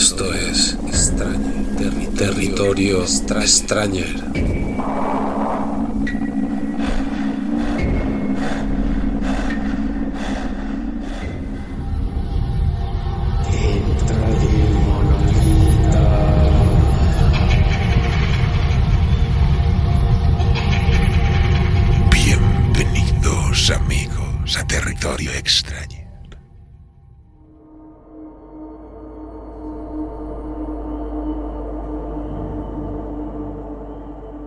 Esto es Territorio Stranger. Bienvenidos, amigos, a Territorio Extraño.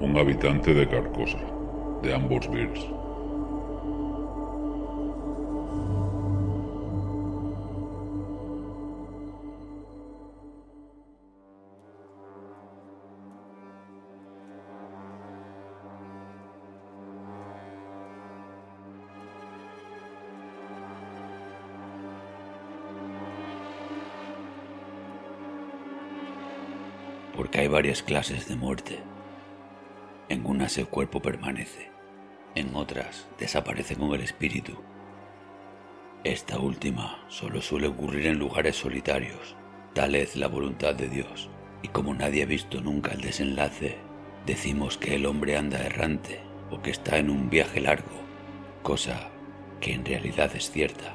Un habitante de Carcosa, de ambos Beers. Porque hay varias clases de muerte. En unas el cuerpo permanece, en otras desaparece con el espíritu. Esta última solo suele ocurrir en lugares solitarios, tal es la voluntad de Dios, y como nadie ha visto nunca el desenlace, decimos que el hombre anda errante o que está en un viaje largo, cosa que en realidad es cierta.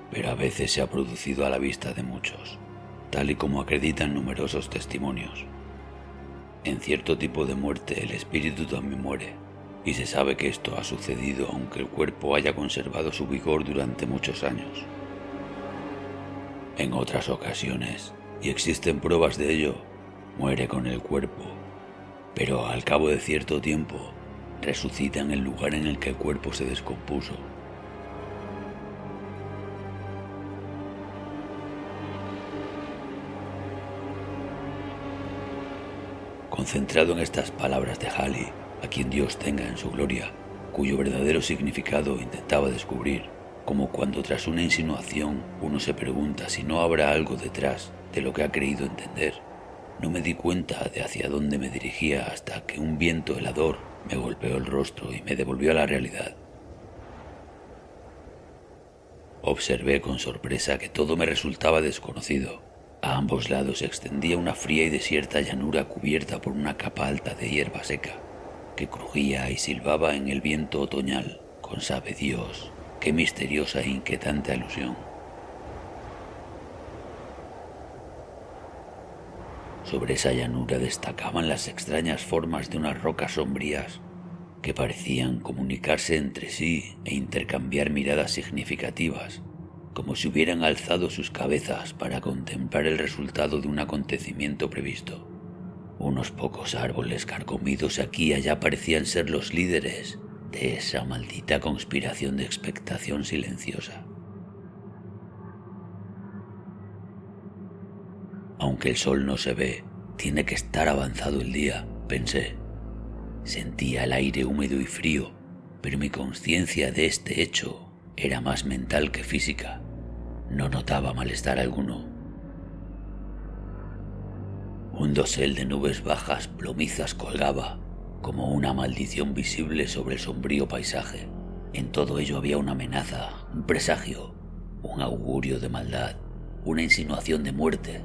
Pero a veces se ha producido a la vista de muchos, tal y como acreditan numerosos testimonios. En cierto tipo de muerte el espíritu también muere, y se sabe que esto ha sucedido aunque el cuerpo haya conservado su vigor durante muchos años. En otras ocasiones, y existen pruebas de ello, muere con el cuerpo, pero al cabo de cierto tiempo resucita en el lugar en el que el cuerpo se descompuso. Concentrado en estas palabras de Halley, a quien Dios tenga en su gloria, cuyo verdadero significado intentaba descubrir, como cuando tras una insinuación uno se pregunta si no habrá algo detrás de lo que ha creído entender, no me di cuenta de hacia dónde me dirigía hasta que un viento helador me golpeó el rostro y me devolvió a la realidad. Observé con sorpresa que todo me resultaba desconocido. A ambos lados se extendía una fría y desierta llanura cubierta por una capa alta de hierba seca, que crujía y silbaba en el viento otoñal, con sabe Dios, qué misteriosa e inquietante alusión. Sobre esa llanura destacaban las extrañas formas de unas rocas sombrías que parecían comunicarse entre sí e intercambiar miradas significativas, como si hubieran alzado sus cabezas para contemplar el resultado de un acontecimiento previsto. Unos pocos árboles carcomidos aquí y allá parecían ser los líderes de esa maldita conspiración de expectación silenciosa. Aunque el sol no se ve, tiene que estar avanzado el día, pensé. Sentía el aire húmedo y frío, pero mi conciencia de este hecho era más mental que física. No notaba malestar alguno. Un dosel de nubes bajas plomizas colgaba, como una maldición visible sobre el sombrío paisaje. En todo ello había una amenaza, un presagio, un augurio de maldad, una insinuación de muerte.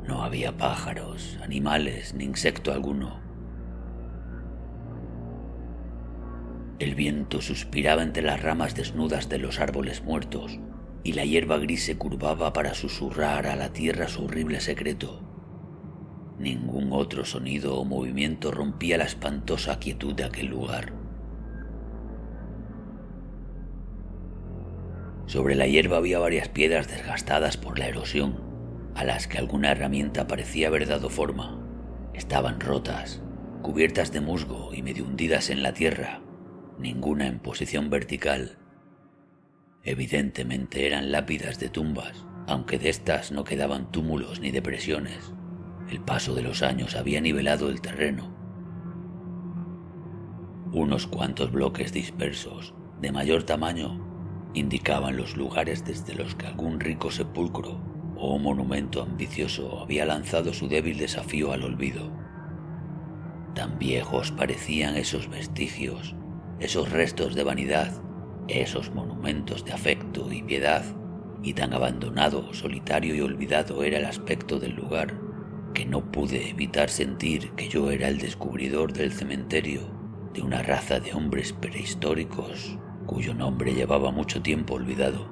No había pájaros, animales, ni insecto alguno. El viento suspiraba entre las ramas desnudas de los árboles muertos, y la hierba gris se curvaba para susurrar a la tierra su horrible secreto. Ningún otro sonido o movimiento rompía la espantosa quietud de aquel lugar. Sobre la hierba había varias piedras desgastadas por la erosión, a las que alguna herramienta parecía haber dado forma. Estaban rotas, cubiertas de musgo y medio hundidas en la tierra, ninguna en posición vertical. Evidentemente eran lápidas de tumbas, aunque de estas no quedaban túmulos ni depresiones. El paso de los años había nivelado el terreno. Unos cuantos bloques dispersos, de mayor tamaño, indicaban los lugares desde los que algún rico sepulcro o monumento ambicioso había lanzado su débil desafío al olvido. Tan viejos parecían esos vestigios, esos restos de vanidad, esos monumentos de afecto y piedad, y tan abandonado, solitario y olvidado era el aspecto del lugar, que no pude evitar sentir que yo era el descubridor del cementerio de una raza de hombres prehistóricos cuyo nombre llevaba mucho tiempo olvidado.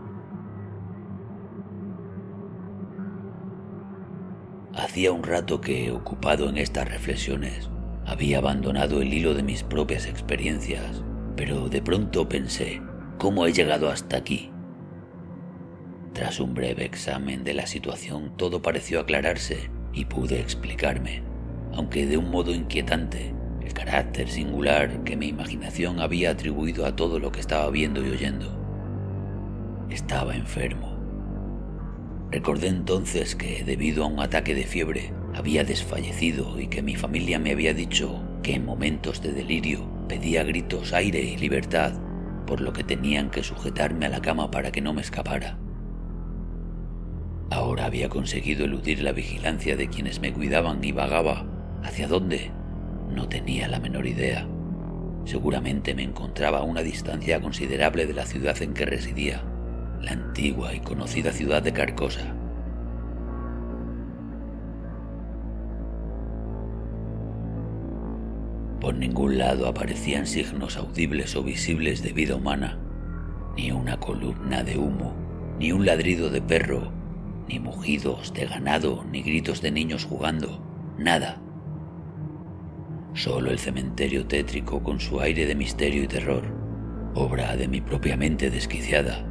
Hacía un rato que, ocupado en estas reflexiones, había abandonado el hilo de mis propias experiencias, pero de pronto pensé, ¿cómo he llegado hasta aquí? Tras un breve examen de la situación, todo pareció aclararse y pude explicarme, aunque de un modo inquietante, el carácter singular que mi imaginación había atribuido a todo lo que estaba viendo y oyendo. Estaba enfermo. Recordé entonces que, debido a un ataque de fiebre, había desfallecido y que mi familia me había dicho que en momentos de delirio pedía a gritos aire y libertad, por lo que tenían que sujetarme a la cama para que no me escapara. Ahora había conseguido eludir la vigilancia de quienes me cuidaban y vagaba. ¿Hacia dónde? No tenía la menor idea. Seguramente me encontraba a una distancia considerable de la ciudad en que residía, la antigua y conocida ciudad de Carcosa. Por ningún lado aparecían signos audibles o visibles de vida humana, ni una columna de humo, ni un ladrido de perro, ni mugidos de ganado, ni gritos de niños jugando, nada. Solo el cementerio tétrico con su aire de misterio y terror, obra de mi propia mente desquiciada.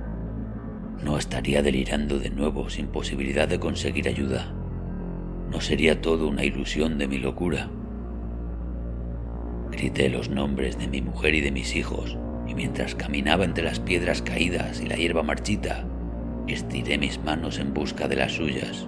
No estaría delirando de nuevo sin posibilidad de conseguir ayuda. ¿No sería todo una ilusión de mi locura? Grité los nombres de mi mujer y de mis hijos, y mientras caminaba entre las piedras caídas y la hierba marchita, estiré mis manos en busca de las suyas.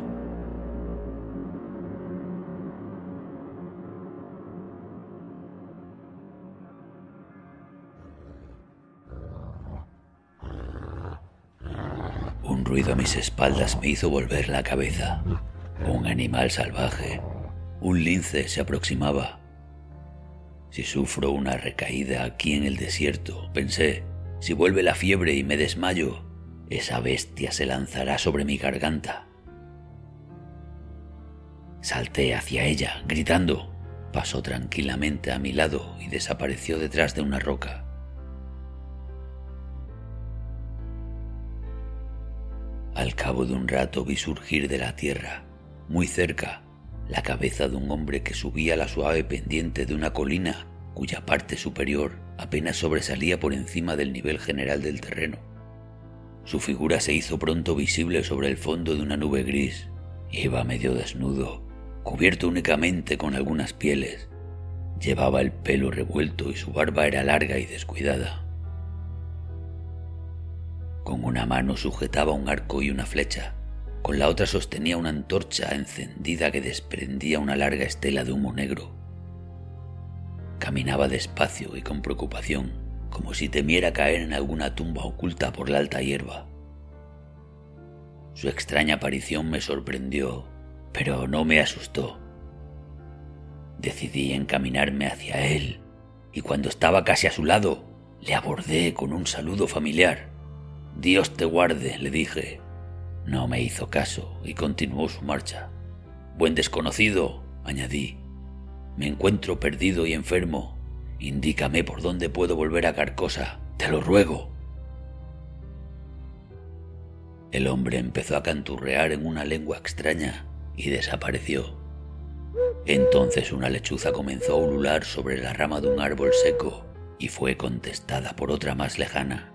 Un ruido a mis espaldas me hizo volver la cabeza. Un animal salvaje, un lince, se aproximaba. Si sufro una recaída aquí en el desierto, pensé, si vuelve la fiebre y me desmayo, esa bestia se lanzará sobre mi garganta. Salté hacia ella, gritando. Pasó tranquilamente a mi lado y desapareció detrás de una roca. Al cabo de un rato vi surgir de la tierra, muy cerca, la cabeza de un hombre que subía la suave pendiente de una colina cuya parte superior apenas sobresalía por encima del nivel general del terreno. Su figura se hizo pronto visible sobre el fondo de una nube gris. Iba medio desnudo, cubierto únicamente con algunas pieles. Llevaba el pelo revuelto y su barba era larga y descuidada. Con una mano sujetaba un arco y una flecha, con la otra sostenía una antorcha encendida que desprendía una larga estela de humo negro. Caminaba despacio y con preocupación, como si temiera caer en alguna tumba oculta por la alta hierba. Su extraña aparición me sorprendió, pero no me asustó. Decidí encaminarme hacia él, y cuando estaba casi a su lado, le abordé con un saludo familiar. «Dios te guarde», le dije. No me hizo caso y continuó su marcha. «Buen desconocido», añadí. «Me encuentro perdido y enfermo. Indícame por dónde puedo volver a Carcosa. Te lo ruego». El hombre empezó a canturrear en una lengua extraña y desapareció. Entonces una lechuza comenzó a ulular sobre la rama de un árbol seco y fue contestada por otra más lejana.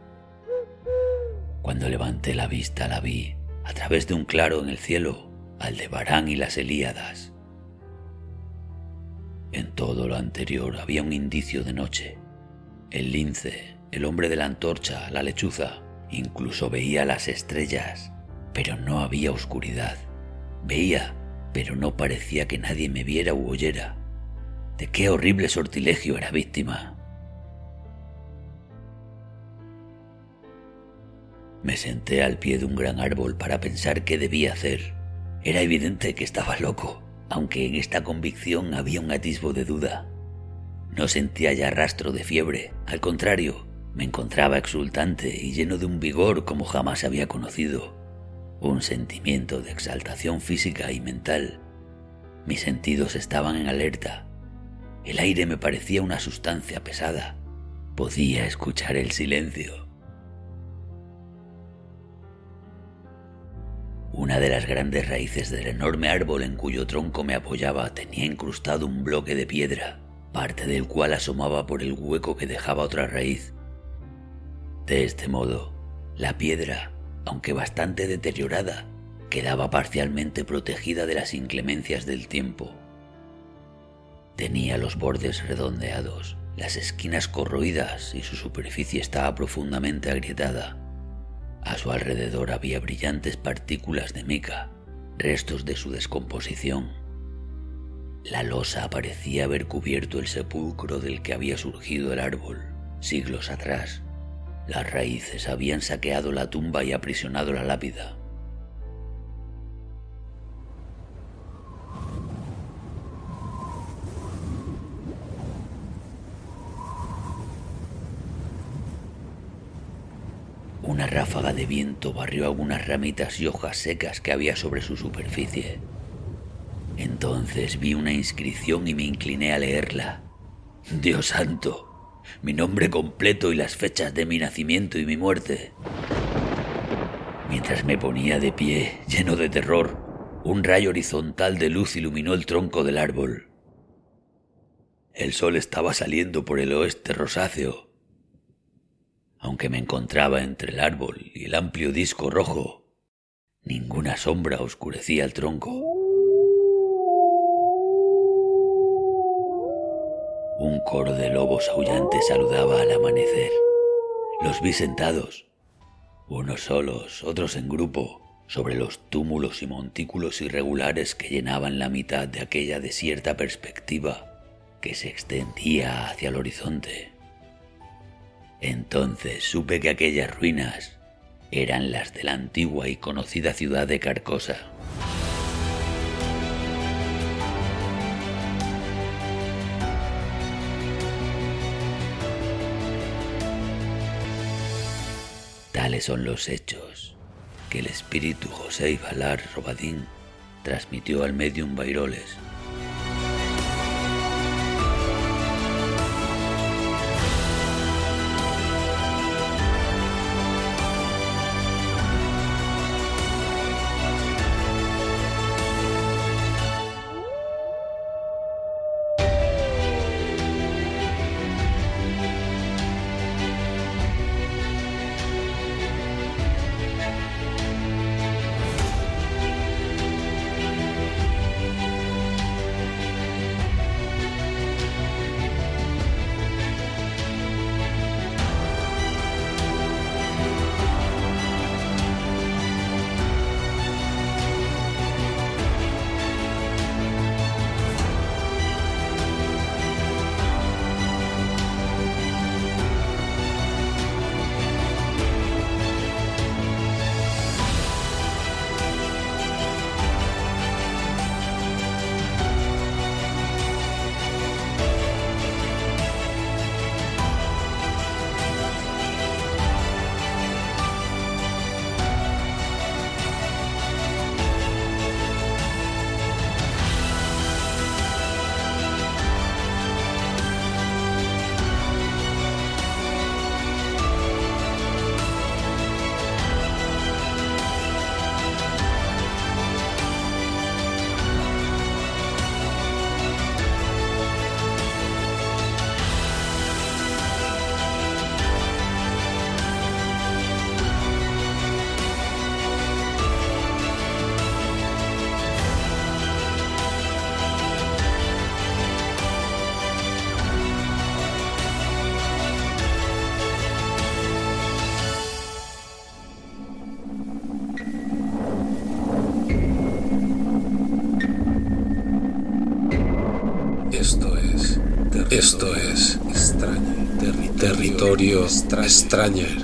Cuando levanté la vista la vi, a través de un claro en el cielo, Aldebarán y las Helíadas. En todo lo anterior había un indicio de noche. El lince, el hombre de la antorcha, la lechuza, incluso veía las estrellas, pero no había oscuridad. Veía, pero no parecía que nadie me viera u oyera. ¿De qué horrible sortilegio era víctima? Me senté al pie de un gran árbol para pensar qué debía hacer. Era evidente que estaba loco, aunque en esta convicción había un atisbo de duda. No sentía ya rastro de fiebre, al contrario, me encontraba exultante y lleno de un vigor como jamás había conocido. un sentimiento de exaltación física y mental. Mis sentidos estaban en alerta. El aire me parecía una sustancia pesada. Podía escuchar el silencio. Una de las grandes raíces del enorme árbol en cuyo tronco me apoyaba tenía incrustado un bloque de piedra, parte del cual asomaba por el hueco que dejaba otra raíz. De este modo, la piedra, aunque bastante deteriorada, quedaba parcialmente protegida de las inclemencias del tiempo. Tenía los bordes redondeados, las esquinas corroídas y su superficie estaba profundamente agrietada. A su alrededor había brillantes partículas de mica, restos de su descomposición. La losa parecía haber cubierto el sepulcro del que había surgido el árbol, siglos atrás. Las raíces habían saqueado la tumba y aprisionado la lápida. Una ráfaga de viento barrió algunas ramitas y hojas secas que había sobre su superficie. Entonces vi una inscripción y me incliné a leerla. Dios santo, mi nombre completo y las fechas de mi nacimiento y mi muerte. Mientras me ponía de pie, lleno de terror, un rayo horizontal de luz iluminó el tronco del árbol. El sol estaba saliendo por el oeste rosáceo. Aunque me encontraba entre el árbol y el amplio disco rojo, ninguna sombra oscurecía el tronco. Un coro de lobos aullantes saludaba al amanecer. Los vi sentados, unos solos, otros en grupo, sobre los túmulos y montículos irregulares que llenaban la mitad de aquella desierta perspectiva que se extendía hacia el horizonte. Entonces supe que aquellas ruinas eran las de la antigua y conocida ciudad de Carcosa. Tales son los hechos que el espíritu José Ibalar Robadín transmitió al medium Bairoles. Esto es Territorio Stranger.